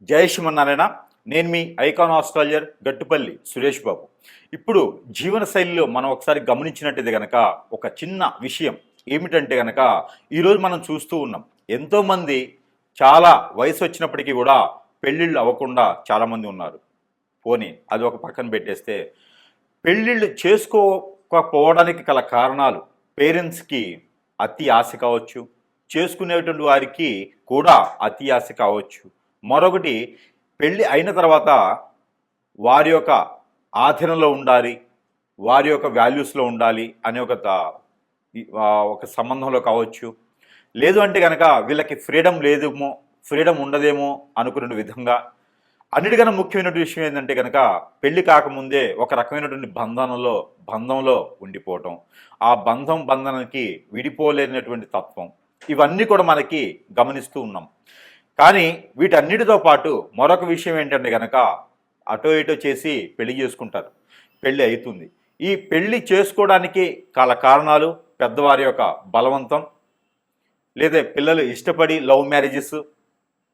జై శ్రీమన్నారాయణ. నేను మీ icon astrologer Gattupalli Suresh Babu. ఇప్పుడు జీవన శైలిలో మనం ఒకసారి గమనించినట్టయితే గనక ఒక చిన్న విషయం ఏమిటంటే గనక ఈరోజు మనం చూస్తూ ఉన్నాం, ఎంతోమంది చాలా వయసు వచ్చినప్పటికీ కూడా పెళ్ళిళ్ళు అవ్వకుండా చాలామంది ఉన్నారు. పోనీ అది ఒక పక్కన పెట్టేస్తే, పెళ్ళిళ్ళు చేసుకోకపోవడానికి గల కారణాలు పేరెంట్స్కి అతి ఆశ కావచ్చు, చేసుకునేటువంటి వారికి కూడా అతి ఆశ కావచ్చు. మరొకటి, పెళ్ళి అయిన తర్వాత వారి యొక్క ఆధీనంలో ఉండాలి, వారి యొక్క వాల్యూస్లో ఉండాలి అనే ఒక సంబంధంలో కావచ్చు. లేదు అంటే కనుక వీళ్ళకి ఫ్రీడమ్ ఉండదేమో అనుకునే విధంగా. అన్నిటికన్నా ముఖ్యమైనటువంటి విషయం ఏంటంటే కనుక పెళ్లి కాకముందే ఒక రకమైనటువంటి బంధంలో ఉండిపోవటం, ఆ బంధానికి విడిపోలేనటువంటి తత్వం, ఇవన్నీ కూడా మనకి గమనిస్తూ ఉన్నాం. కానీ వీటన్నిటితో పాటు మరొక విషయం ఏంటంటే కనుక అటో ఇటో చేసి పెళ్లి చేసుకుంటారు, పెళ్ళి అవుతుంది. ఈ పెళ్లి చేసుకోవడానికి కారణాలు పెద్దవారి యొక్క బలవంతం, లేదా పిల్లలు ఇష్టపడి లవ్ మ్యారేజెస్,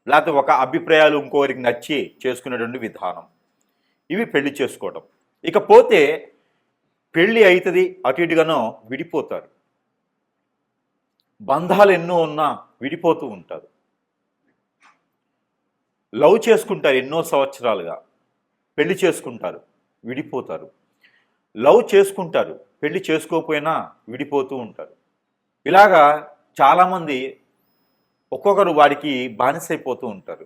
లేకపోతే ఒక అభిప్రాయాలు ఇంకోరికి నచ్చి చేసుకునేటువంటి విధానం, ఇవి పెళ్లి చేసుకోవడం. ఇకపోతే పెళ్ళి అవుతుంది, అటు ఇటుగానో విడిపోతారు. బంధాలు ఎన్నో ఉన్నా విడిపోతూ ఉంటారు. లవ్ చేసుకుంటారు ఎన్నో సంవత్సరాలుగా, పెళ్లి చేసుకుంటారు, విడిపోతారు. లవ్ చేసుకుంటారు, పెళ్లి చేసుకోకపోయినా విడిపోతూ ఉంటారు. ఇలాగా చాలామంది ఒక్కొక్కరు వాడికి బానిసైపోతూ ఉంటారు.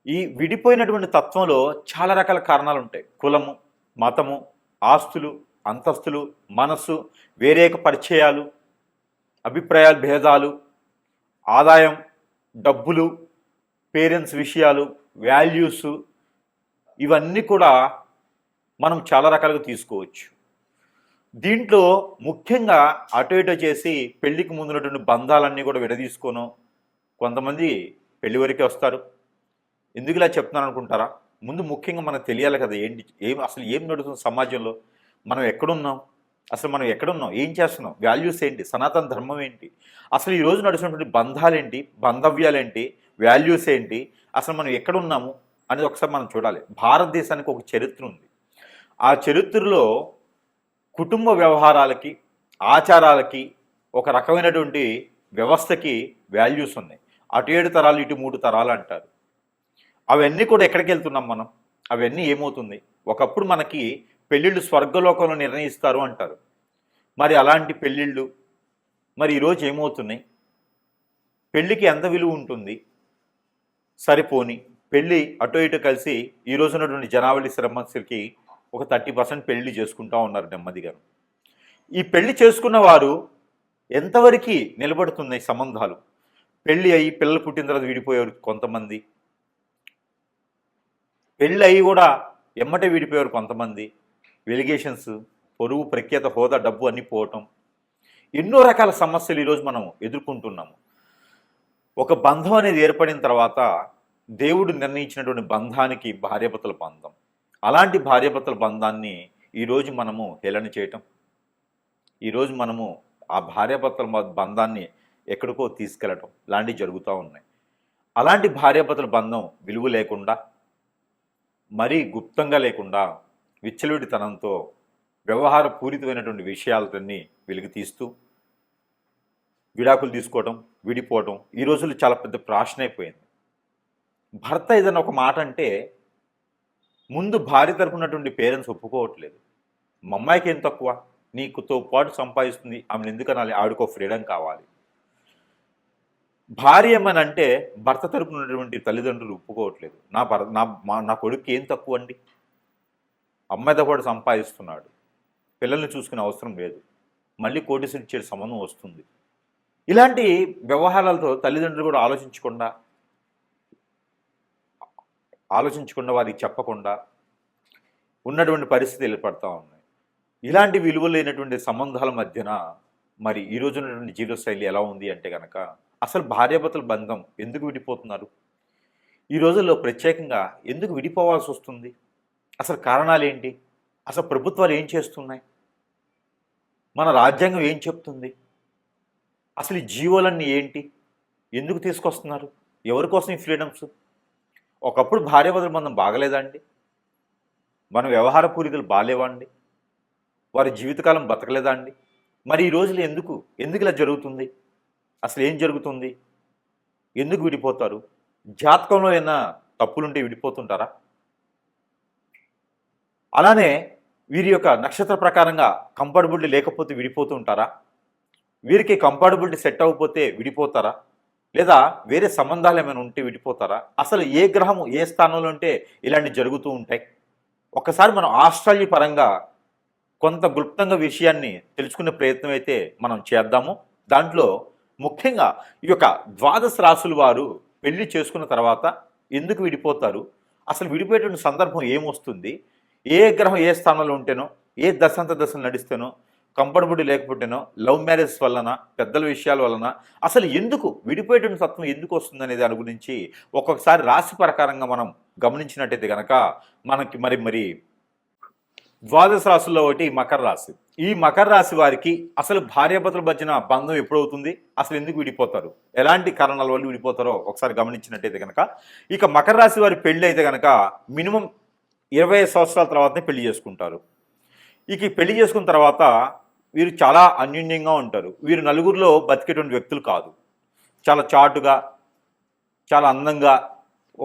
ఈ విడిపోయినటువంటి తత్వంలో చాలా రకాల కారణాలు ఉంటాయి. కులము, మతము, ఆస్తులు, అంతస్తులు, మనస్సు, వేరేక పరిచయాలు, అభిప్రాయాల భేదాలు, ఆదాయం, డబ్బులు, పేరెంట్స్ విషయాలు, వాల్యూస్, ఇవన్నీ కూడా మనం చాలా రకాలుగా తీసుకోవచ్చు. దీంట్లో ముఖ్యంగా అటు ఇటు చేసి పెళ్లికి ముందున్నటువంటి బంధాలన్నీ కూడా విడదీసుకోను కొంతమంది పెళ్లి వరకే వస్తారు. ఎందుకు ఇలా చెప్తున్నాను అనుకుంటారా? ముందు ముఖ్యంగా మనకు తెలియాలి కదా, అసలు ఏం నడుస్తుంది సమాజంలో, మనం ఎక్కడున్నాం, అసలు మనం ఎక్కడున్నాం, ఏం చేస్తున్నాం, వాల్యూస్ ఏంటి, సనాతన ధర్మం ఏంటి, అసలు ఈరోజు నడుస్తున్నటువంటి బంధాలేంటి, బంధవ్యాలేంటి, వాల్యూస్ ఏంటి, అసలు మనం ఎక్కడున్నాము అనేది ఒకసారి మనం చూడాలి. భారతదేశానికి ఒక చరిత్ర ఉంది. ఆ చరిత్రలో కుటుంబ వ్యవహారాలకి, ఆచారాలకి, ఒక రకమైనటువంటి వ్యవస్థకి వాల్యూస్ ఉన్నాయి. అటు 7 తరాలు, ఇటు 3 తరాలు అంటారు. అవన్నీ కూడా ఎక్కడికి వెళ్తున్నాం మనం? అవన్నీ ఏమవుతుంది? ఒకప్పుడు మనకి పెళ్ళిళ్ళు స్వర్గలోకంలో నిర్ణయిస్తారు అంటారు. మరి అలాంటి పెళ్ళిళ్ళు మరి ఈరోజు ఏమవుతున్నాయి? పెళ్ళికి ఎంత విలువ ఉంటుంది? సరిపోని పెళ్ళి అటు ఇటు కలిసి ఈ రోజు ఉన్నటువంటి జనావళి సమస్యలకి ఒక 30% పెళ్లి చేసుకుంటూ ఉన్నారు నెమ్మదిగా. ఈ పెళ్లి చేసుకున్న వారు ఎంతవరకు నిలబడుతున్నాయి సంబంధాలు? పెళ్ళి అయ్యి పిల్లలు పుట్టిన తర్వాత విడిపోయారు కొంతమంది, పెళ్ళి అయ్యి కూడా ఎమ్మటే విడిపోయారు కొంతమంది. వెలిగేషన్స్, పొరుగు, ప్రఖ్యాత, హోదా, డబ్బు అన్నీ పోవటం, ఎన్నో రకాల సమస్యలు ఈరోజు మనం ఎదుర్కొంటున్నాము. ఒక బంధం అనేది ఏర్పడిన తర్వాత దేవుడు నిర్ణయించినటువంటి బంధానికి భార్యాభర్తల బంధం, అలాంటి భార్యాభర్తల బంధాన్ని ఈరోజు మనము హేళన చేయటం, ఈరోజు మనము ఆ భార్యాభర్తల బంధాన్ని ఎక్కడికో తీసుకెళ్ళటం లాంటివి జరుగుతూ ఉన్నాయి. అలాంటి భార్యాభర్తల బంధం విలువ లేకుండా, మరీ గుప్తంగా లేకుండా, విచ్చలవిడితనంతో వ్యవహార పూరితమైనటువంటి విషయాలన్నీ వెలికి తీస్తూ విడాకులు తీసుకోవటం, విడిపోవటం ఈ రోజుల్లో చాలా పెద్ద ప్రాషన్ అయిపోయింది. భర్త ఏదైనా ఒక మాట అంటే ముందు భార్య తరపునటువంటి పేరెంట్స్ ఒప్పుకోవట్లేదు. మా అమ్మాయికి ఏం తక్కువ, నీకుతో పాటు సంపాదిస్తుంది, ఆమెను ఎందుకు అనాలి, ఆవిడకో ఫ్రీడమ్ కావాలి. భార్య ఏమనంటే భర్త తరపున ఉన్నటువంటి తల్లిదండ్రులు ఒప్పుకోవట్లేదు. నా కొడుకు ఏం తక్కువ అండి, అమ్మాయితో పాటు సంపాదిస్తున్నాడు, పిల్లల్ని చూసుకునే అవసరం లేదు, మళ్ళీ కోటీసులు ఇచ్చే సంబంధం వస్తుంది. ఇలాంటి వ్యవహారాలతో తల్లిదండ్రులు కూడా ఆలోచించకుండా వారికి చెప్పకుండా ఉన్నటువంటి పరిస్థితి ఏర్పడతా ఉన్నాయి. ఇలాంటి విలువలు లేనటువంటి సంబంధాల మధ్యన మరి ఈరోజు ఉన్నటువంటి జీవనశైలి ఎలా ఉంది అంటే కనుక, అసలు భార్యాభర్తల బంధం ఎందుకు విడిపోతున్నారు? ఈ రోజుల్లో ప్రత్యేకంగా ఎందుకు విడిపోవాల్సి వస్తుంది? అసలు కారణాలు ఏంటి? అసలు ప్రభుత్వాలు ఏం చేస్తున్నాయి? మన రాజ్యాంగం ఏం చెప్తుంది? అసలు ఈ జీవోలన్నీ ఏంటి? ఎందుకు తీసుకొస్తున్నారు? ఎవరి కోసం ఈ ఫ్రీడమ్స్? ఒకప్పుడు భార్యాభర్తల బంధం బాగలేదండి? మన వ్యవహార పూరికలు బాలేవండి? వారి జీవితకాలం బతకలేదా అండి? మరి ఈ రోజులు ఎందుకు? ఎందుకు ఇలా జరుగుతుంది? అసలు ఏం జరుగుతుంది? ఎందుకు విడిపోతారు? జాతకంలో ఏమైనా తప్పులుంటే విడిపోతుంటారా? అలానే వీరి యొక్క నక్షత్ర ప్రకారంగా కంఫర్టబిలిటీ లేకపోతే విడిపోతూ ఉంటారా? వీరికి కంఫర్టబిలిటీ సెట్ అవ్వకపోతే విడిపోతారా? లేదా వేరే సంబంధాలు ఏమైనా ఉంటే విడిపోతారా? అసలు ఏ గ్రహము ఏ స్థానంలో ఉంటే ఇలాంటివి జరుగుతూ ఉంటాయి? ఒక్కసారి మనం ఆస్ట్రాలజీ పరంగా కొంత క్లుప్తంగా విషయాన్ని తెలుసుకునే ప్రయత్నం అయితే మనం చేద్దాము. దాంట్లో ముఖ్యంగా ఈ యొక్క ద్వాదశ రాశుల వారు పెళ్లి చేసుకున్న తర్వాత ఎందుకు విడిపోతారు? అసలు విడిపోయేటువంటి సందర్భం ఏమొస్తుంది? ఏ గ్రహం ఏ స్థానంలో ఉంటేనో, ఏ దశాంత దశలు నడిస్తేనో, కంఫర్టబుల్ లేకపోతేనో, లవ్ మ్యారేజ్ వలన, పెద్దల విషయాల వలన అసలు ఎందుకు విడిపోయేటువంటి తత్వం ఎందుకు వస్తుందనే దాని గురించి ఒక్కొక్కసారి రాశి ప్రకారంగా మనం గమనించినట్టయితే కనుక మనకి మరి ద్వాదశ రాశుల్లో ఒకటి మకర రాశి. ఈ మకర రాశి వారికి అసలు భార్యాభర్తల మధ్యన బంధం ఎప్పుడవుతుంది? అసలు ఎందుకు విడిపోతారు? ఎలాంటి కారణాల వల్ల విడిపోతారో ఒకసారి గమనించినట్టయితే కనుక ఇక మకర రాశి వారి పెళ్ళి అయితే కనుక మినిమం 25 సంవత్సరాల తర్వాతనే పెళ్లి చేసుకుంటారు. ఇక ఈ పెళ్లి చేసుకున్న తర్వాత వీరు చాలా అన్యోన్యంగా ఉంటారు. వీరు నలుగురిలో బతికేటువంటి వ్యక్తులు కాదు. చాలా చాటుగా, చాలా అందంగా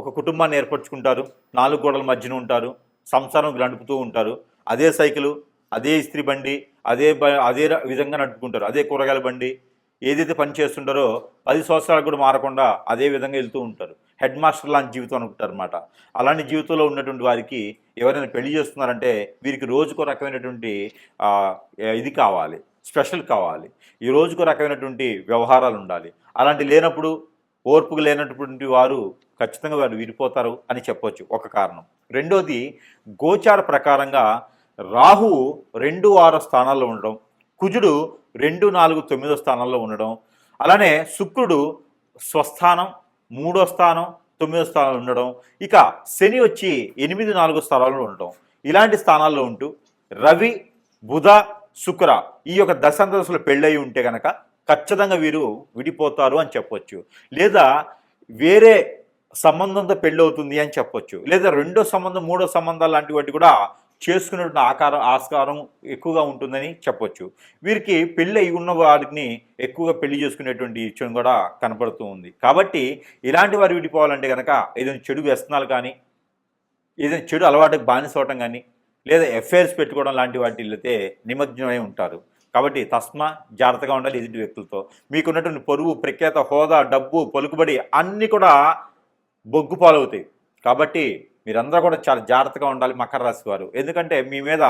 ఒక కుటుంబాన్ని ఏర్పరచుకుంటారు. 4 గోడల మధ్యన ఉంటారు. సంసారం నడుపుతూ ఉంటారు. అదే సైకిలు, అదే ఇస్త్రీ బండి, అదే విధంగా నడుపుకుంటారు. అదే కూరగాయల బండి, ఏదైతే పని చేస్తుంటారో 10 సంవత్సరాలు కూడా మారకుండా అదే విధంగా వెళ్తూ ఉంటారు. హెడ్ మాస్టర్ లాంటి జీవితం అనుకుంటారు అనమాట. అలాంటి జీవితంలో ఉన్నటువంటి వారికి ఎవరైనా పెళ్లి చేస్తున్నారంటే వీరికి రోజుకో రకమైనటువంటి ఇది కావాలి, స్పెషల్ కావాలి. ఈ రోజుకో రకమైనటువంటి వ్యవహారాలు ఉండాలి. అలాంటి లేనప్పుడు, ఓర్పుకు లేనటువంటి వారు ఖచ్చితంగా వారు విడిపోతారు అని చెప్పొచ్చు ఒక కారణం. రెండోది గోచార ప్రకారంగా రాహువు 2, 6 స్థానాల్లో ఉండడం, కుజుడు 2, 4, 9 స్థానాల్లో ఉండడం, అలానే శుక్రుడు స్వస్థానం 3వ స్థానం 9వ స్థానంలో ఉండడం, ఇక శని వచ్చి 8, 4 స్థానాల్లో ఉండడం. ఇలాంటి స్థానాల్లో ఉంటూ రవి, బుధ, శుక్ర ఈ యొక్క దశాంతదశలు పెళ్ళయి ఉంటే కనుక ఖచ్చితంగా వీరు విడిపోతారు అని చెప్పొచ్చు. లేదా వేరే సంబంధంతో పెళ్ళి అవుతుంది అని చెప్పొచ్చు. లేదా రెండో సంబంధం, మూడో సంబంధాలు లాంటి వాటి కూడా చేసుకునేటువంటి ఆస్కారం ఎక్కువగా ఉంటుందని చెప్పొచ్చు. వీరికి పెళ్ళి అయి ఉన్న వారిని ఎక్కువగా పెళ్లి చేసుకునేటువంటి ఇష్టం కూడా కనపడుతూ ఉంది. కాబట్టి ఇలాంటి వారు విడిపోవాలంటే కనుక ఏదైనా చెడు వ్యసనాలు కానీ, ఏదైనా చెడు అలవాటుకు బానిసవటం కానీ, లేదా ఎఫ్ఐఆర్స్ పెట్టుకోవడం లాంటి వాటిల్లైతే నిమగ్నమై ఉంటారు. కాబట్టి తస్మా జాగ్రత్తగా ఉండాలి ఎదుటి వ్యక్తులతో. మీకున్నటువంటి పొరుగు, ప్రఖ్యాత, హోదా, డబ్బు, పలుకుబడి అన్నీ కూడా బొగ్గు పాలవుతాయి. కాబట్టి మీరందరూ కూడా చాలా జాగ్రత్తగా ఉండాలి మకర రాశి వారు. ఎందుకంటే మీ మీద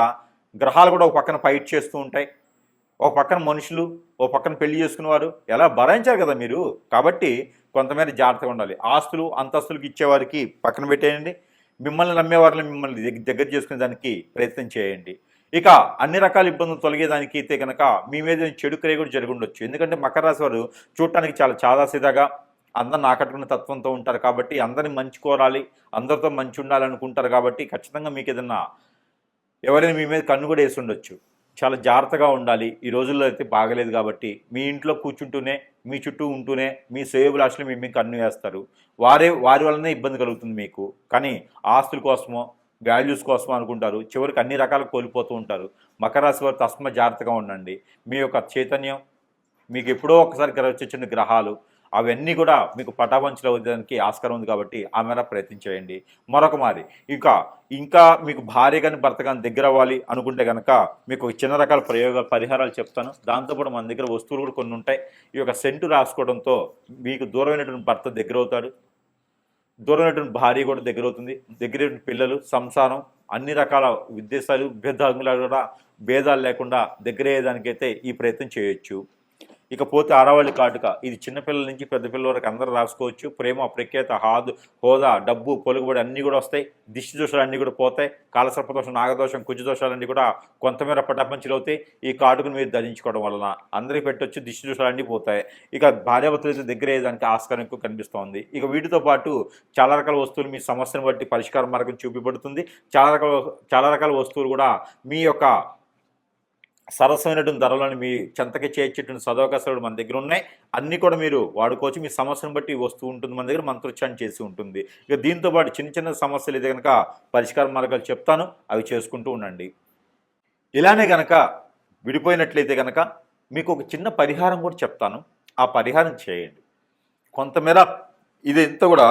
గ్రహాలు కూడా ఒక పక్కన ఫైట్ చేస్తూ ఉంటాయి. ఒక పక్కన మనుషులు, ఒక పక్కన పెళ్లి చేసుకునేవారు ఎలా భరించారు కదా మీరు. కాబట్టి కొంతమేర జాగ్రత్తగా ఉండాలి. ఆస్తులు, అంతస్తులకు ఇచ్చేవారికి పక్కన పెట్టేయండి. మిమ్మల్ని నమ్మేవారిని మిమ్మల్ని దగ్గర చేసుకునే దానికి ప్రయత్నం చేయండి. ఇక అన్ని రకాల ఇబ్బందులు తొలగేదానికి అయితే కనుక మీ మీద చెడు క్రియ కూడా జరిగి ఉండొచ్చు. ఎందుకంటే మకర రాశి వారు చూడటానికి చాలా సాదాసీదాగా అందరిని ఆకట్టుకునే తత్వంతో ఉంటారు. కాబట్టి అందరిని మంచి కోరాలి, అందరితో మంచి ఉండాలనుకుంటారు. కాబట్టి ఖచ్చితంగా మీకు ఏదన్నా ఎవరైనా మీ మీద కన్ను కూడా వేసి ఉండొచ్చు. చాలా జాగ్రత్తగా ఉండాలి. ఈ రోజుల్లో అయితే బాగలేదు. కాబట్టి మీ ఇంట్లో కూర్చుంటూనే, మీ చుట్టూ ఉంటూనే మీ శ్రేయోభిలాషులు మీ కన్ను వేస్తారు. వారి వల్లనే ఇబ్బంది కలుగుతుంది మీకు. కానీ ఆస్తుల కోసమో, వాల్యూస్ కోసం అనుకుంటారు. చివరికి అన్ని రకాలు కోల్పోతూ ఉంటారు. మకర రాశి వారు తస్మ జాగ్రత్తగా ఉండండి. మీ యొక్క చైతన్యం, మీకు ఎప్పుడో ఒకసారి వచ్చిన గ్రహాలు అవన్నీ కూడా మీకు పటాపంచలు అవ్వడానికి ఆస్కారం ఉంది. కాబట్టి ఆ మేర ప్రయత్నం చేయండి. మరొక మారి ఇంకా మీకు భార్య కానీ భర్త కానీ దగ్గర అవ్వాలి అనుకుంటే కనుక మీకు చిన్న రకాల పరిహారాలు చెప్తాను. దాంతోపాటు మన దగ్గర వస్తువులు కూడా కొన్ని ఉంటాయి. ఈ యొక్క సెంటు రాసుకోవడంతో మీకు దూరమైనటువంటి భర్త దగ్గర అవుతాడు, దూరమైనటువంటి భార్య కూడా దగ్గర అవుతుంది. దగ్గర పిల్లలు, సంసారం, అన్ని రకాల ఉద్దేశాలు, భేదాలు కూడా భేదాలు లేకుండా దగ్గర అయ్యేదానికైతే ఈ ప్రయత్నం చేయొచ్చు. ఇకపోతే ఆడవాళ్ళ కాటుక, ఇది చిన్నపిల్లల నుంచి పెద్ద పిల్లల వరకు అందరూ రాసుకోవచ్చు. ప్రేమ, ప్రఖ్యాత, హోదా, డబ్బు, పొలుగుబడి అన్నీ కూడా వస్తాయి. దిష్టి దోషాలు అన్నీ కూడా పోతాయి. కాలసర్పదోషం, నాగదోషం, కుజదోషాలన్నీ కూడా కొంతమేర పటాపంచలు అవుతాయి. ఈ కాటుకును మీరు ధరించుకోవడం వలన అందరికీ పెట్టొచ్చు. దిష్టి దోషాలు అన్నీ పోతాయి. ఇక భార్యాభర్తలు అయితే దగ్గర అయ్యేదానికి ఆస్కారం ఎక్కువ కనిపిస్తోంది. ఇక వీటితో పాటు చాలా రకాల వస్తువులు మీ సమస్యను బట్టి పరిష్కార మార్గం చూపించబడుతుంది. చాలా రకాల వస్తువులు కూడా మీ యొక్క సరసమైనటువంటి ధరలను మీ చెంతకి చేర్చేటువంటి సదవకాశాలు మన దగ్గర ఉన్నాయి. అన్నీ కూడా మీరు వాడుకోవచ్చు. మీ సమస్యను బట్టి వస్తూ ఉంటుంది. మన దగ్గర మంత్రోచ్చారణ చేసి ఉంటుంది. ఇక దీంతో పాటు చిన్న చిన్న సమస్యలు అయితే కనుక పరిష్కార మార్గాలు చెప్తాను, అవి చేసుకుంటూ ఉండండి. ఇలానే కనుక విడిపోయినట్లయితే కనుక మీకు ఒక చిన్న పరిహారం కూడా చెప్తాను. ఆ పరిహారం చేయండి. కొంతమేర ఇదంతా కూడా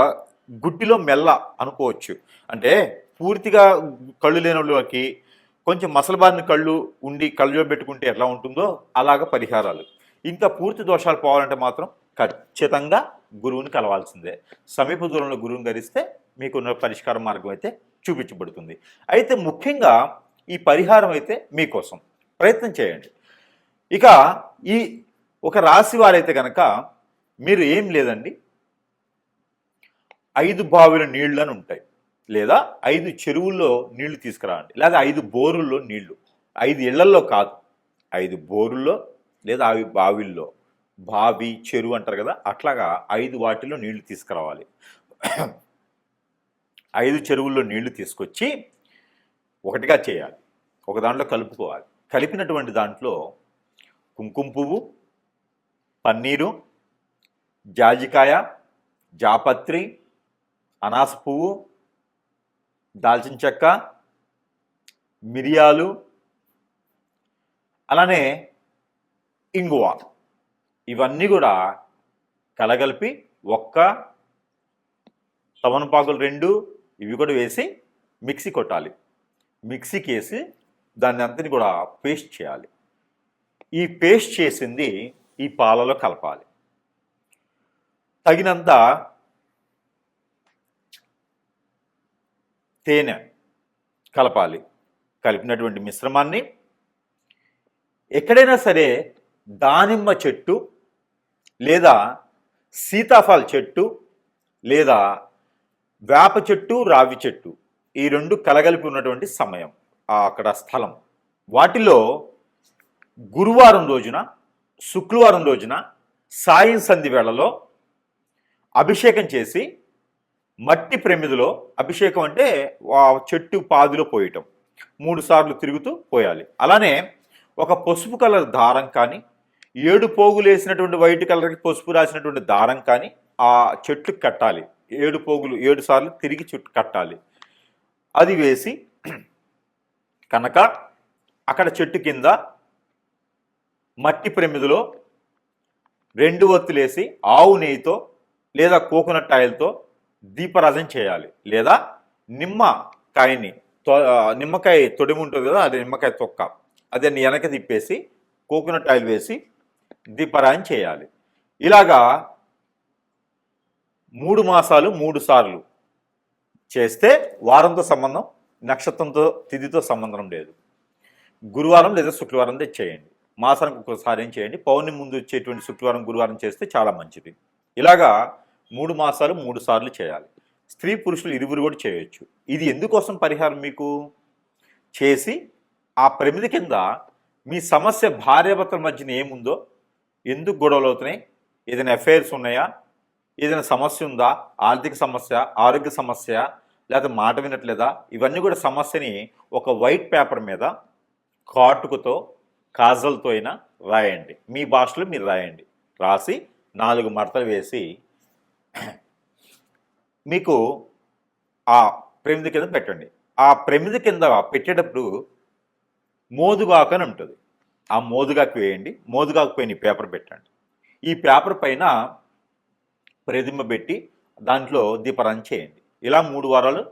గుడ్డిలో మెల్ల అనుకోవచ్చు. అంటే పూర్తిగా కళ్ళు లేని వాళ్ళకి కొంచెం మసలబారిన కళ్ళు ఉండి కళ్ళు పెట్టుకుంటే ఎట్లా ఉంటుందో అలాగ పరిహారాలు. ఇంకా పూర్తి దోషాలు పోవాలంటే మాత్రం ఖచ్చితంగా గురువుని కలవాల్సిందే. సమీప దూరంలో గురువుని ధరిస్తే మీకున్న పరిష్కార మార్గం అయితే చూపించబడుతుంది. అయితే ముఖ్యంగా ఈ పరిహారం అయితే మీకోసం ప్రయత్నం చేయండి. ఇక ఈ ఒక రాశి వారైతే కనుక మీరు ఏం లేదండి, 5 బావిల నీళ్ళు అని ఉంటాయి, లేదా 5 చెరువుల్లో నీళ్లు తీసుకురావండి, లేదా 5 బోరుల్లో నీళ్లు. 5 ఇళ్లల్లో కాదు, 5 బోరుల్లో లేదా 5 బావిల్లో, బావి చెరువు అంటారు కదా, అట్లాగా 5 వాటిల్లో నీళ్లు తీసుకురావాలి. 5 చెరువుల్లో నీళ్లు తీసుకొచ్చి ఒకటిగా చేయాలి. ఒక దాంట్లో కలుపుకోవాలి. కలిపినటువంటి దాంట్లో కుంకుమ పువ్వు, పన్నీరు, జాజికాయ, జాపత్రి, అనాస పువ్వు, దాల్చిన చెక్క, మిరియాలు, అలానే ఇంగువ, ఇవన్నీ కూడా కలగలిపి ఒక్క తమలపాకులు 2 ఇవి కూడా వేసి మిక్సీ కొట్టాలి. మిక్సీకి వేసి దాన్ని అంతని కూడా పేస్ట్ చేయాలి. ఈ పేస్ట్ చేసింది ఈ పాలలో కలపాలి. తగినంత తేనె కలపాలి. కలిపినటువంటి మిశ్రమాన్ని ఎక్కడైనా సరే దానిమ్మ చెట్టు లేదా సీతాఫల చెట్టు లేదా వేప చెట్టు, రావి చెట్టు, ఈ 2 కలగలిపి ఉన్నటువంటి సమయం, అక్కడ స్థలం, వాటిలో గురువారం రోజున, శుక్రవారం రోజున సాయం సంధి వేళలో అభిషేకం చేసి మట్టి ప్రమిదిలో, అభిషేకం అంటే చెట్టు పాదిలో పోయటం, 3 సార్లు తిరుగుతూ పోయాలి. అలానే ఒక పసుపు కలర్ దారం కానీ, 7 పోగులు వేసినటువంటి వైట్ కలర్కి పసుపు రాసినటువంటి దారం కానీ ఆ చెట్టుకు కట్టాలి. 7 పోగులు 7 సార్లు తిరిగి చుట్టూ కట్టాలి. అది వేసి కనుక అక్కడ చెట్టు కింద మట్టి ప్రమిదిలో 2 ఒత్తులేసి ఆవు నెయ్యితో లేదా కోకోనట్ ఆయిల్తో దీపారాధన చేయాలి. లేదా నిమ్మకాయ తొడిమి ఉంటుంది కదా, అది నిమ్మకాయ తొక్క, అదాన్ని వెనక తిప్పేసి కోకోనట్ ఆయిల్ వేసి దీపారాధన చేయాలి. ఇలాగా 3 మాసాలు 3 సార్లు చేస్తే వారంతో సంబంధం, నక్షత్రంతో తిథితో సంబంధం లేదు. గురువారం లేదా శుక్రవారం చేయండి. మాసానికి ఒకసారి ఏం చేయండి. పౌర్ణమి ముందు వచ్చేటువంటి శుక్రవారం, గురువారం చేస్తే చాలా మంచిది. ఇలాగా 3 మాసాలు 3 సార్లు చేయాలి. స్త్రీ పురుషులు ఇరువురు కూడా చేయొచ్చు. ఇది ఎందుకోసం పరిహారం మీకు చేసి ఆ ప్రమిది కింద మీ సమస్య భార్యాభర్తల మధ్యన ఏముందో, ఎందుకు గొడవలు అవుతున్నాయి, ఏదైనా అఫైర్స్ ఉన్నాయా, ఏదైనా సమస్య ఉందా, ఆర్థిక సమస్య, ఆరోగ్య సమస్య, లేకపోతే మాట వినట్లేదా, ఇవన్నీ కూడా సమస్యని ఒక వైట్ పేపర్ మీద కాటుకతో కాజల్తో అయినా రాయండి. మీ భాషలో మీరు రాయండి. రాసి 4 మడతలు వేసి మీకు ఆ ప్రమిది కింద పెట్టండి. ఆ ప్రమిది కింద పెట్టేటప్పుడు మోదుగాకు అని ఉంటుంది. ఆ మోదుగాకు వేయండి. మోదుగాకు పైన ఈ పేపర్ పెట్టండి. ఈ పేపర్ పైన ప్రతిమ పెట్టి దాంట్లో దీపారాధన చేయండి. ఇలా 3 వారాలు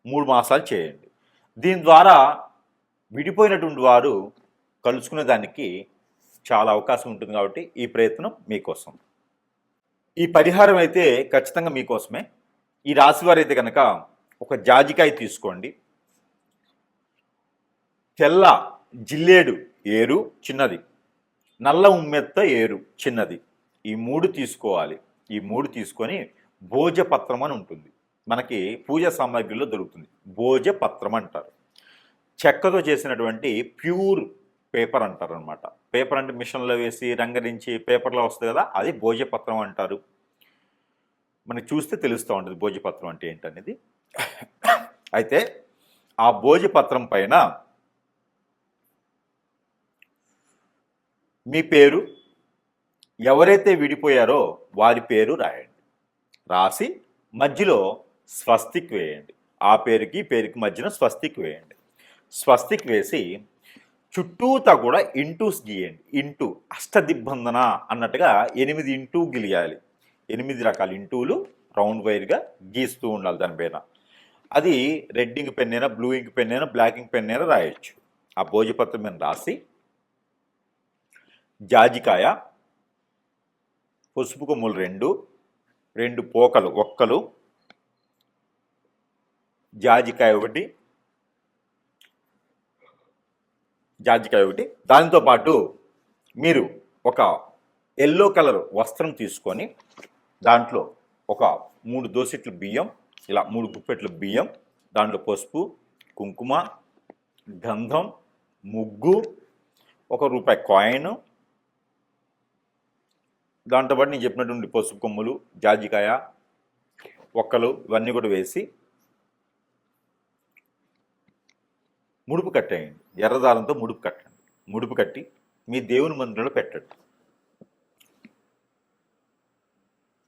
3 మాసాలు చేయండి. దీని ద్వారా విడిపోయినటువంటి వారు కలుసుకునే దానికి చాలా అవకాశం ఉంటుంది. కాబట్టి ఈ ప్రయత్నం మీకోసం. ఈ పరిహారం అయితే ఖచ్చితంగా మీకోసమే. ఈ రాశి వారైతే కనుక ఒక జాజికాయ తీసుకోండి, తెల్ల జిల్లేడు ఏరు చిన్నది, నల్ల ఉమ్మెత్త ఏరు చిన్నది, ఈ 3 తీసుకోవాలి. ఈ 3 తీసుకొని భోజపత్రం అని ఉంటుంది, మనకి పూజా సామాగ్రిలో దొరుకుతుంది. భోజపత్రం అంటారు. చెక్కతో చేసినటువంటి ప్యూర్ పేపర్ అంటారు అనమాట. పేపర్ అంటే మిషన్లో వేసి రంగరించి పేపర్లో వస్తుంది కదా, అది భోజపత్రం అంటారు. మనకి చూస్తే తెలుస్తూ ఉంటుంది భోజపత్రం అంటే ఏంటనేది. అయితే ఆ భోజపత్రం పైన మీ పేరు, ఎవరైతే విడిపోయారో వారి పేరు రాయండి. రాసి మధ్యలో స్వస్తిక్ వేయండి. ఆ పేరుకి పేరుకి మధ్యన స్వస్తిక్ వేయండి. స్వస్తిక్ వేసి చుట్టూతా కూడా ఇంటూస్ గీయండి. ఇంటూ అష్టదిబ్బందన అన్నట్టుగా 8 ఇంటూ గిలియాలి. 8 రకాల ఇంటూలు రౌండ్ వైర్గా గీస్తూ ఉండాలి దానిపైన. అది రెడ్ ఇంక్ పెన్ అయినా, బ్లూ ఇంక్ పెన్ అయినా, బ్లాక్ ఇంక్ పెన్ అయినా రాయొచ్చు. ఆ భోజపత్రం మీద రాసి జాజికాయ, పసుపు కొమ్ములు 2 పోకలు ఒక్కలు, జాజికాయ ఒకటి, దానితో పాటు మీరు ఒక ఎల్లో కలర్ వస్త్రం తీసుకొని దాంట్లో ఒక 3 దోసెట్లు బియ్యం, ఇలా 3 గుప్పెట్ల బియ్యం, దాంట్లో పసుపు, కుంకుమ, గంధం, ముగ్గు, ₹1 కాయిన్, దాంతోపాటు నేను చెప్పినటువంటి పసుపు కొమ్ములు, జాజికాయ, ఒక్కలు ఇవన్నీ కూడా వేసి ముడుపు కట్టేయండి. ఎర్రదారంతో ముడుపు కట్టండి. ముడుపు కట్టి మీ దేవుని మందిరంలో పెట్టండి.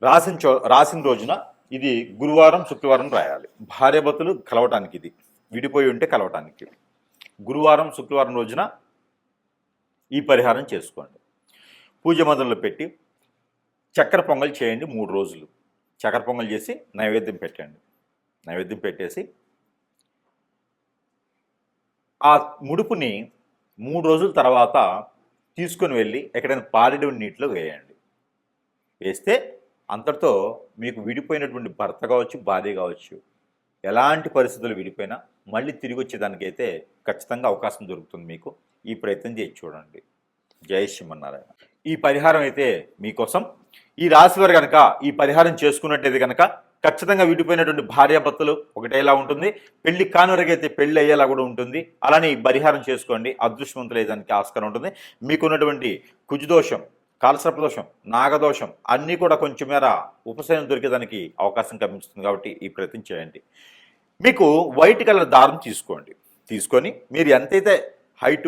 రాసిన రోజున ఇది గురువారం, శుక్రవారం రాయాలి. భార్యాభర్తలు కలవటానికి, ఇది విడిపోయి ఉంటే కలవటానికి. గురువారం, శుక్రవారం రోజున ఈ పరిహారం చేసుకోండి. పూజ మందిరంలో పెట్టి చక్కెర పొంగల్ చేయండి 3 రోజులు. చక్కెర పొంగల్ చేసి నైవేద్యం పెట్టండి. నైవేద్యం పెట్టేసి ఆ ముడుపుని 3 రోజుల తర్వాత తీసుకొని వెళ్ళి ఎక్కడైనా పారేడు నీటిలో వేయండి. వేస్తే అంతటితో మీకు విడిపోయినటువంటి భర్త కావచ్చు, భార్య కావచ్చు, ఎలాంటి పరిస్థితులు విడిపోయినా మళ్ళీ తిరిగి వచ్చేదానికైతే ఖచ్చితంగా అవకాశం దొరుకుతుంది మీకు. ఈ ప్రయత్నం చేసి చూడండి. జై శ్రీమన్నారాయణ. ఈ పరిహారం అయితే మీకోసం. ఈ రాశి వారు కనుక ఈ పరిహారం చేసుకున్నట్టయితే కనుక ఖచ్చితంగా విడిపోయినటువంటి భార్యాభర్తలు ఒకటేలా ఉంటుంది, పెళ్లి కానివరకైతే పెళ్లి అయ్యేలా కూడా ఉంటుంది. అలానే ఈ పరిహారం చేసుకోండి, అదృష్టవంతులు అయ్యేదానికి ఆస్కారం ఉంటుంది. మీకున్నటువంటి కుజదోషం, కాలసర్పదోషం, నాగదోషం అన్నీ కూడా కొంచెం మేర ఉపశమనం దొరికేదానికి అవకాశం కనిపిస్తుంది. కాబట్టి ఈ ప్రయత్నం చేయండి. మీకు వైట్ కలర్ దారం తీసుకోండి. తీసుకొని మీరు ఎంతైతే హైట్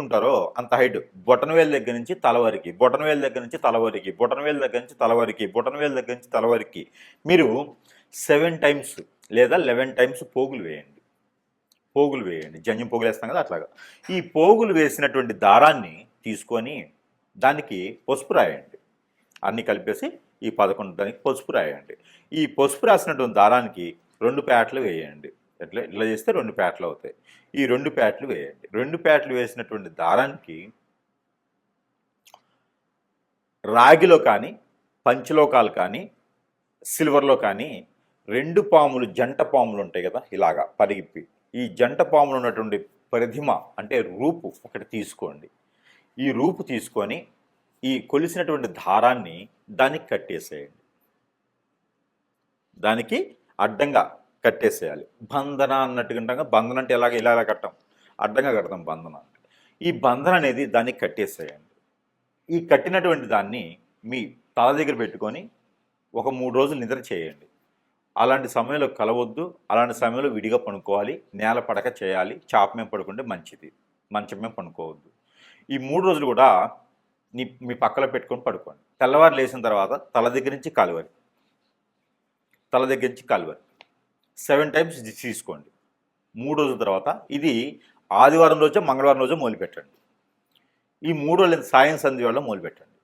ఉంటారో అంత హైట్, బొటనవేలు దగ్గర నుంచి తల వరకు, బొటనవేలు దగ్గర నుంచి తల వరకు, బొటనవేలు దగ్గర నుంచి తల వరకు, బొటనవేలు దగ్గర నుంచి తల వరకు మీరు 7 టైమ్స్ లేదా 11 టైమ్స్ పోగులు వేయండి. జంజం పోగులు వేస్తాం కదా అట్లాగా. ఈ పోగులు వేసినటువంటి దారాన్ని తీసుకొని దానికి పసుపు రాయండి. అన్నీ కలిపేసి ఈ 11 దానికి పసుపు రాయండి. ఈ పసుపు రాసినటువంటి దారానికి 2 పేటలు వేయండి. ఇట్లా చేస్తే 2 పేటలు అవుతాయి. ఈ 2 పేటలు వేయండి. 2 పేటలు వేసినటువంటి దారానికి రాగిలో కానీ, పంచలోకాలు కానీ, సిల్వర్లో కానీ 2 పాములు, జంట పాములు ఉంటాయి కదా ఇలాగా పరిగిప్పి, ఈ జంట పాములు ఉన్నటువంటి ప్రతిమ అంటే రూపు ఒకటి తీసుకోండి. ఈ రూపు తీసుకొని ఈ కొలిసినటువంటి దారాన్ని దానికి కట్టేసేయండి. దానికి అడ్డంగా కట్టేసేయాలి. బంధన అన్నట్టుగా, బంధన అంటే ఇలా కట్టం, అడ్డంగా కడతాం బంధన. ఈ బంధన అనేది దానికి కట్టేసేయండి. ఈ కట్టినటువంటి దాన్ని మీ తల దగ్గర పెట్టుకొని ఒక 3 రోజులు నిద్ర చేయండి. అలాంటి సమయంలో కలవద్దు. అలాంటి సమయంలో విడిగా పడుకోవాలి. నేల పడక చేయాలి. చాప మీద పడుకుంటే మంచిది, మంచం మీద పడుకోవద్దు. ఈ 3 రోజులు కూడా మీ పక్కలో పెట్టుకొని పడుకోండి. తెల్లవారు లేచిన తర్వాత తల దగ్గర నుంచి కాలు వరకు 7 టైమ్స్ తీసుకోండి. 3 రోజుల తర్వాత ఇది ఆదివారం రోజు, మంగళవారం రోజు మొదలుపెట్టండి. ఈ 3 రోజులు సాయం సంధ్య వల్ల మొదలుపెట్టండి.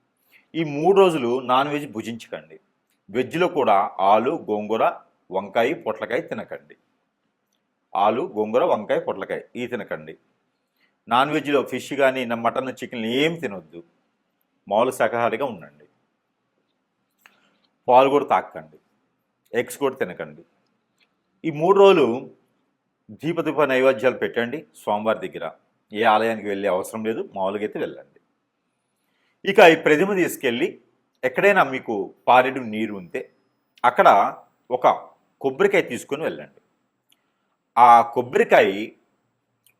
ఈ 3 రోజులు నాన్ వెజ్ భుజించకండి. వెజ్లో కూడా ఆలు, గోంగూర, వంకాయ, పొట్లకాయ తినకండి. ఆలు, గోంగూర, వంకాయ, పొట్లకాయ ఇవి తినకండి. నాన్ వెజ్లో ఫిష్ కానీ, మటన్, చికెన్ ఏం తినొద్దు. మామూలు శాకాహారిగా ఉండండి. పాలు కూడా తాకండి. ఎగ్స్ కూడా తినకండి. ఈ 3 రోజులు దీప నైవేద్యాలు పెట్టండి స్వామివారి దగ్గర. ఏ ఆలయానికి వెళ్ళే అవసరం లేదు, మామూలుగా అయితే వెళ్ళండి. ఇక ఈ ప్రతిమ తీసుకెళ్ళి ఎక్కడైనా మీకు పారెడు నీరు ఉంటే అక్కడ ఒక కొబ్బరికాయ తీసుకొని వెళ్ళండి. ఆ కొబ్బరికాయ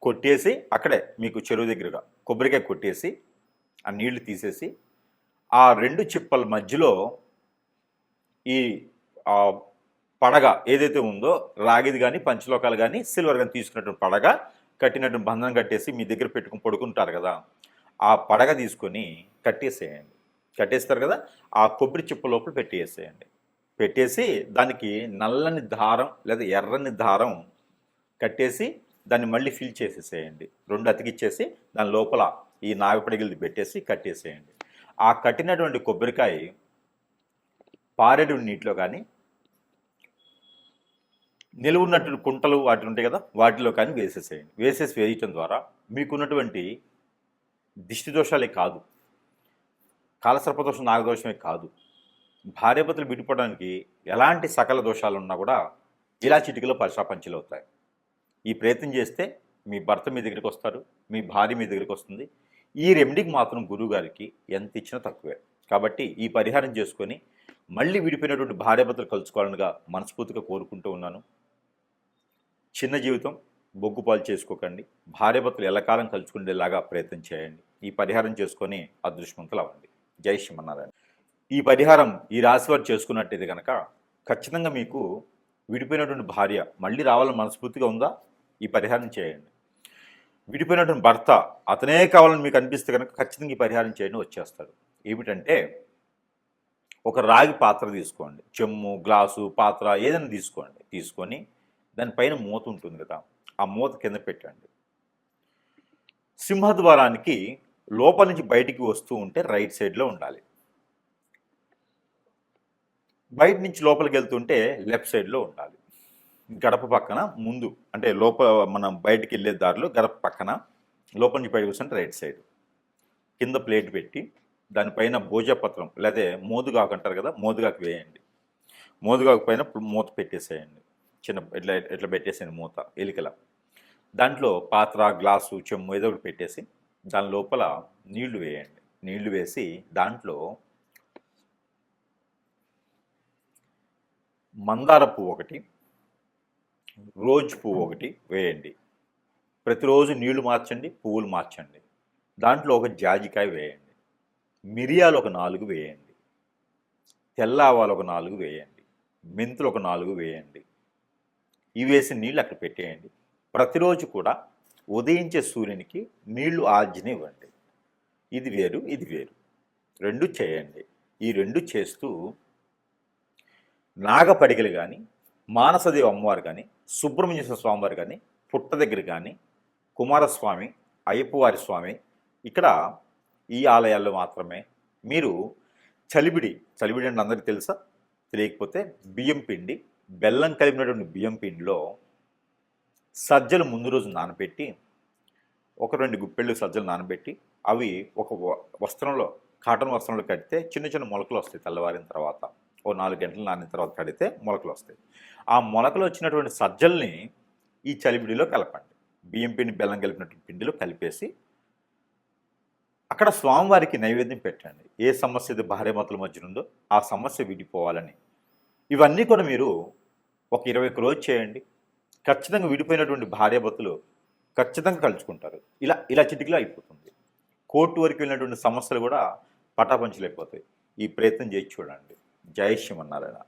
కొట్టేసి అక్కడే మీకు చెరువు దగ్గరగా కొబ్బరికాయ కొట్టేసి ఆ నీళ్లు తీసేసి ఆ 2 చిప్పల మధ్యలో ఈ పడగ ఏదైతే ఉందో రాగిది కానీ, పంచలోకాలు కానీ, సిల్వర్ కానీ తీసుకున్నటువంటి పడగ కట్టినటువంటి బంధనం కట్టేసి మీ దగ్గర పెట్టుకుని పడుకుంటారు కదా, ఆ పడగ తీసుకొని కట్టేసేయండి. కట్టేస్తారు కదా, ఆ కొబ్బరి చిప్ప లోపల పెట్టేసేయండి. పెట్టేసి దానికి నల్లని దారం లేదా ఎర్రని దారం కట్టేసి దాన్ని మళ్ళీ ఫిల్ చేసేసేయండి. 2 అతికిచ్చేసి దాని లోపల ఈ నాగపడిగలది పెట్టేసి కట్టేసేయండి. ఆ కట్టినటువంటి కొబ్బరికాయ పారేడు నీటిలో కానీ నిలువున్నట్టు కుంటలు వాటి ఉంటాయి కదా, వాటిలో కానీ వేసేసేయండి. వేసేసి వేయటం ద్వారా మీకున్నటువంటి దిష్టి దోషాలే కాదు, కాలసర్పదోషం నాగదోషమే కాదు, భార్యాభర్తలు విడిపోవడానికి ఎలాంటి సకల దోషాలు ఉన్నా కూడా ఇలా చిటికలో పరిశాపంచలు అవుతాయి. ఈ ప్రయత్నం చేస్తే మీ భర్త మీ దగ్గరికి వస్తారు, మీ భార్య మీ దగ్గరికి వస్తుంది. ఈ రెమెడీకి మాత్రం గురువుగారికి ఎంత ఇచ్చినా తక్కువే. కాబట్టి ఈ పరిహారం చేసుకొని మళ్ళీ విడిపోయినటువంటి భార్యాభర్తలు కలుసుకోవాలనిగా మనస్ఫూర్తిగా కోరుకుంటూ ఉన్నాను. చిన్న జీవితం, బొగ్గుపాలు చేసుకోకండి. భార్యాభర్తలు ఎల్లకాలం కలుసుకునేలాగా ప్రయత్నం చేయండి. ఈ పరిహారం చేసుకొని అదృష్టవంతులు అవ్వండి. జై శ్రీమన్నారాయణ. ఈ పరిహారం ఈ రాశి వారు చేసుకున్నట్టయితే కనుక ఖచ్చితంగా మీకు విడిపోయినటువంటి భార్య మళ్ళీ రావాలని మనస్ఫూర్తిగా ఉందా, ఈ పరిహారం చేయండి. విడిపోయినటువంటి భర్త అతనే కావాలని మీకు అనిపిస్తే కనుక ఖచ్చితంగా ఈ పరిహారం చేయండి, వచ్చేస్తాడు. ఏమిటంటే ఒక రాగి పాత్ర తీసుకోండి, చెమ్ము, గ్లాసు, పాత్ర ఏదైనా తీసుకోండి. తీసుకొని దానిపైన మూత ఉంటుంది కదా, ఆ మూత కింద పెట్టండి. సింహద్వారానికి లోపల నుంచి బయటికి వస్తూ ఉంటే రైట్ సైడ్లో ఉండాలి. బయట నుంచి లోపలికి వెళ్తుంటే లెఫ్ట్ సైడ్లో ఉండాలి. గడప పక్కన ముందు అంటే లోపల మనం బయటికి వెళ్ళే దారిలో గడప పక్కన లోపల నుంచి బయటకు వస్తుంటే రైట్ సైడ్. కింద ప్లేట్ పెట్టి దానిపైన భోజపత్రం లేదా మోదుగాకు అంటారు కదా, మోదుగాకు వేయండి. మోదుగాకు పైన మూత పెట్టేసేయండి. చిన్న ఇట్లా ఇట్లా పెట్టేసేయండి మూత ఎలికల. దాంట్లో పాత్ర, గ్లాసు, చెమ్ము ఏదో ఒకటి పెట్టేసి దాని లోపల నీళ్లు వేయండి. నీళ్లు వేసి దాంట్లో మందార పువ్వు ఒకటి, రోజ్ పువ్వు ఒకటి వేయండి. ప్రతిరోజు నీళ్లు మార్చండి, పువ్వులు మార్చండి. దాంట్లో ఒక జాజికాయ వేయండి. మిరియాలు ఒక 4 వేయండి. తెల్ల ఆవాలు ఒక 4 వేయండి. మెంతులు ఒక 4 వేయండి. ఇవి వేసి నీళ్ళు అక్కడ పెట్టేయండి. ప్రతిరోజు కూడా ఉదయించే సూర్యునికి నీళ్లు ఆర్జనివ్వండి. ఇది వేరు, ఇది వేరు, 2 చేయండి. ఈ 2 చేస్తూ నాగపడిగలు కానీ, మానసదేవి అమ్మవారు కానీ, సుబ్రహ్మణ్య స్వామివారు కానీ, పుట్ట దగ్గర కానీ, కుమారస్వామి, అయ్యప్పవారి స్వామి, ఇక్కడ ఈ ఆలయాల్లో మాత్రమే మీరు చలిబిడి అంటే అందరికీ తెలుసా? తెలియకపోతే బియ్యం పిండి, బెల్లం కలిపినటువంటి బియ్యం పిండిలో సజ్జలు ముందు రోజు నానబెట్టి, ఒక 2 గుప్పెళ్ళు సజ్జలు నానబెట్టి అవి ఒక వస్త్రంలో, కాటన్ వస్త్రంలో కడితే చిన్న చిన్న మొలకలు వస్తాయి. తెల్లవారిన తర్వాత ఓ 4 గంటలు నానిన తర్వాత కడితే మొలకలు వస్తాయి. ఆ మొలకలు వచ్చినటువంటి సజ్జల్ని ఈ చలిబిడిలో కలపండి. బియ్యం పిండి, బెల్లం కలిపినటువంటి పిండిలో కలిపేసి అక్కడ స్వామివారికి నైవేద్యం పెట్టండి. ఏ సమస్య అయితే భార్యాభర్తల మధ్య ఉందో ఆ సమస్య విడిపోవాలని. ఇవన్నీ కూడా మీరు ఒక 21 రోజు చేయండి. ఖచ్చితంగా విడిపోయినటువంటి భార్యాభర్తలు ఖచ్చితంగా కలుసుకుంటారు. ఇలా చిటికలో అయిపోతుంది. కోర్టు వరకు వెళ్ళినటువంటి సమస్యలు కూడా పటాపంచలైపోతాయి. ఈ ప్రయత్నం చేసి చూడండి. జై శ్రీమన్నారాయణ.